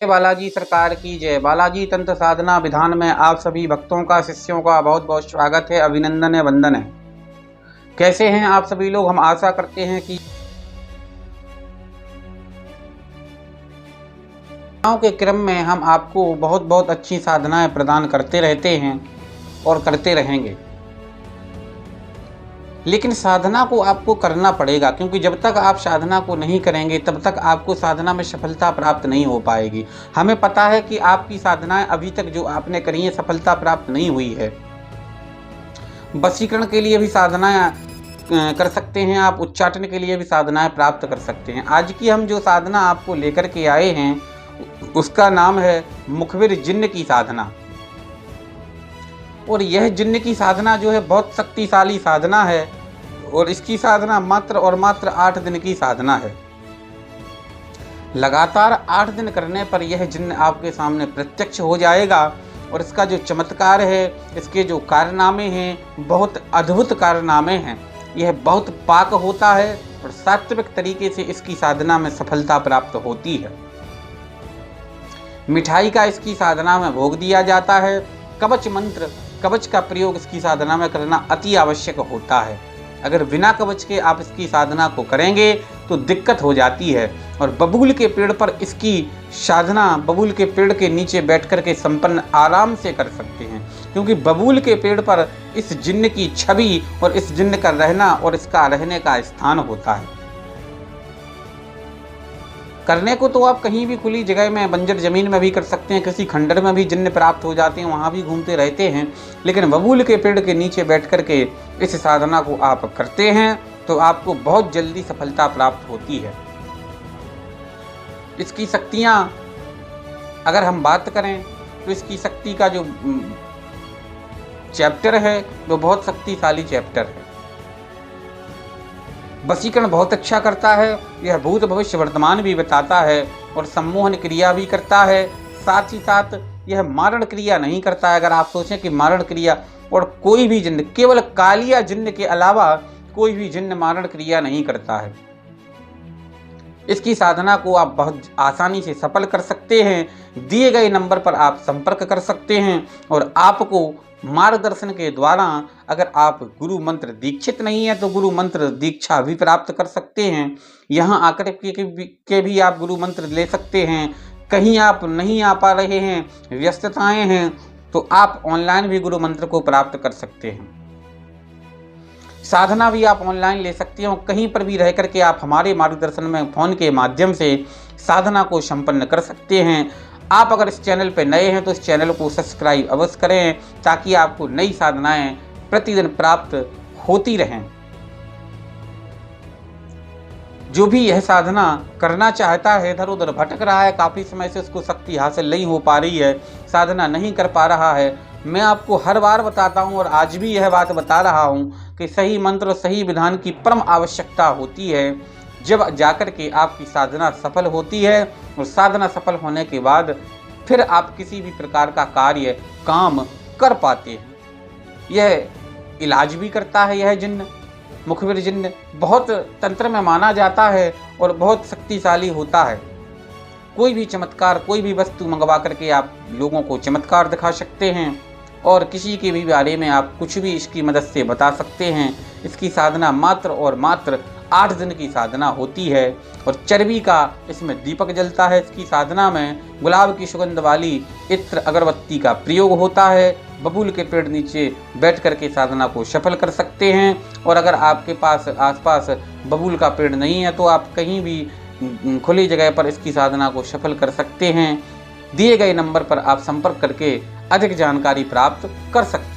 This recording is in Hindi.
बालाजी सरकार की जय। बालाजी तंत्र साधना विधान में आप सभी भक्तों का, शिष्यों का बहुत बहुत स्वागत है, अभिनंदन है, वंदन है। कैसे हैं आप सभी लोग? हम आशा करते हैं कि के क्रम में हम आपको बहुत बहुत अच्छी साधनाएं प्रदान करते रहते हैं और करते रहेंगे। लेकिन साधना को आपको करना पड़ेगा, क्योंकि जब तक आप साधना को नहीं करेंगे तब तक आपको साधना में सफलता प्राप्त नहीं हो पाएगी। हमें पता है कि आपकी साधनाएं अभी तक जो आपने करी है सफलता प्राप्त नहीं हुई है। वशीकरण के लिए भी साधनाएं कर सकते हैं आप, उच्चाटन के लिए भी साधनाएं प्राप्त कर सकते हैं। आज की हम जो साधना आपको लेकर के आए हैं उसका नाम है मुखबिर जिन्न की साधना। और यह जिन्न की साधना जो है बहुत शक्तिशाली साधना है और इसकी साधना मात्र और मात्र 8 दिन की साधना है। लगातार 8 दिन करने पर यह जिन्न आपके सामने प्रत्यक्ष हो जाएगा और इसका जो चमत्कार है, इसके जो कारनामे हैं, बहुत अद्भुत कारनामे हैं। यह बहुत पाक होता है और सात्विक तरीके से इसकी साधना में सफलता प्राप्त होती है। मिठाई का इसकी साधना में भोग दिया जाता है। कवच मंत्र, कवच का प्रयोग इसकी साधना में करना अति आवश्यक होता है। अगर बिना कवच के आप इसकी साधना को करेंगे तो दिक्कत हो जाती है। और बबूल के पेड़ पर इसकी साधना बबूल के पेड़ के नीचे बैठ कर के संपन्न आराम से कर सकते हैं, क्योंकि बबूल के पेड़ पर इस जिन्न की छवि और इस जिन्न का रहना और इसका रहने का स्थान होता है। करने को तो आप कहीं भी खुली जगह में, बंजर जमीन में भी कर सकते हैं, किसी खंडर में भी जिन्न प्राप्त हो जाते हैं, वहाँ भी घूमते रहते हैं। लेकिन बबूल के पेड़ के नीचे बैठ कर के इस साधना को आप करते हैं तो आपको बहुत जल्दी सफलता प्राप्त होती है। इसकी शक्तियाँ अगर हम बात करें तो इसकी शक्ति का जो चैप्टर है वो बहुत शक्तिशाली चैप्टर है। वशीकरण बहुत अच्छा करता है। यह भूत भविष्य वर्तमान भी बताता है और सम्मोहन क्रिया भी करता है। साथ ही साथ यह मारण क्रिया नहीं करता है। अगर आप सोचें कि मारण क्रिया और कोई भी जिन्न, केवल कालिया जिन्न के अलावा कोई भी जिन्न मारण क्रिया नहीं करता है। इसकी साधना को आप बहुत आसानी से सफल कर सकते हैं। दिए गए नंबर पर आप संपर्क कर सकते हैं और आपको मार्गदर्शन के द्वारा, अगर आप गुरु मंत्र दीक्षित नहीं है तो गुरु मंत्र दीक्षा भी प्राप्त कर सकते हैं। यहाँ आकर के भी आप गुरु मंत्र ले सकते हैं। कहीं आप नहीं आ पा रहे हैं, व्यस्तताएं हैं, तो आप ऑनलाइन भी गुरु मंत्र को प्राप्त कर सकते हैं। साधना भी आप ऑनलाइन ले सकते हो। कहीं पर भी रह करके आप हमारे मार्गदर्शन में फ़ोन के माध्यम से साधना को संपन्न कर सकते हैं। आप अगर इस चैनल पर नए हैं तो इस चैनल को सब्सक्राइब अवश्य करें, ताकि आपको नई साधनाएं प्रतिदिन प्राप्त होती रहें। जो भी यह साधना करना चाहता है, इधर उधर भटक रहा है, काफ़ी समय से उसको शक्ति हासिल नहीं हो पा रही है, साधना नहीं कर पा रहा है, मैं आपको हर बार बताता हूं और आज भी यह बात बता रहा हूं कि सही मंत्र और सही विधान की परम आवश्यकता होती है। जब जाकर के आपकी साधना सफल होती है और साधना सफल होने के बाद फिर आप किसी भी प्रकार का कार्य, काम कर पाते हैं। यह इलाज भी करता है। यह जिन्न, मुखबिर जिन्न, बहुत तंत्र में माना जाता है और बहुत शक्तिशाली होता है। कोई भी चमत्कार, कोई भी वस्तु मंगवा करके आप लोगों को चमत्कार दिखा सकते हैं और किसी के भी बारे में आप कुछ भी इसकी मदद से बता सकते हैं। इसकी साधना मात्र और मात्र 8 दिन की साधना होती है और चर्बी का इसमें दीपक जलता है। इसकी साधना में गुलाब की सुगंध वाली इत्र अगरबत्ती का प्रयोग होता है। बबूल के पेड़ नीचे बैठ करके साधना को सफल कर सकते हैं। और अगर आपके पास आसपास बबूल का पेड़ नहीं है तो आप कहीं भी खुली जगह पर इसकी साधना को सफल कर सकते हैं। दिए गए नंबर पर आप संपर्क करके अधिक जानकारी प्राप्त कर सकते हैं।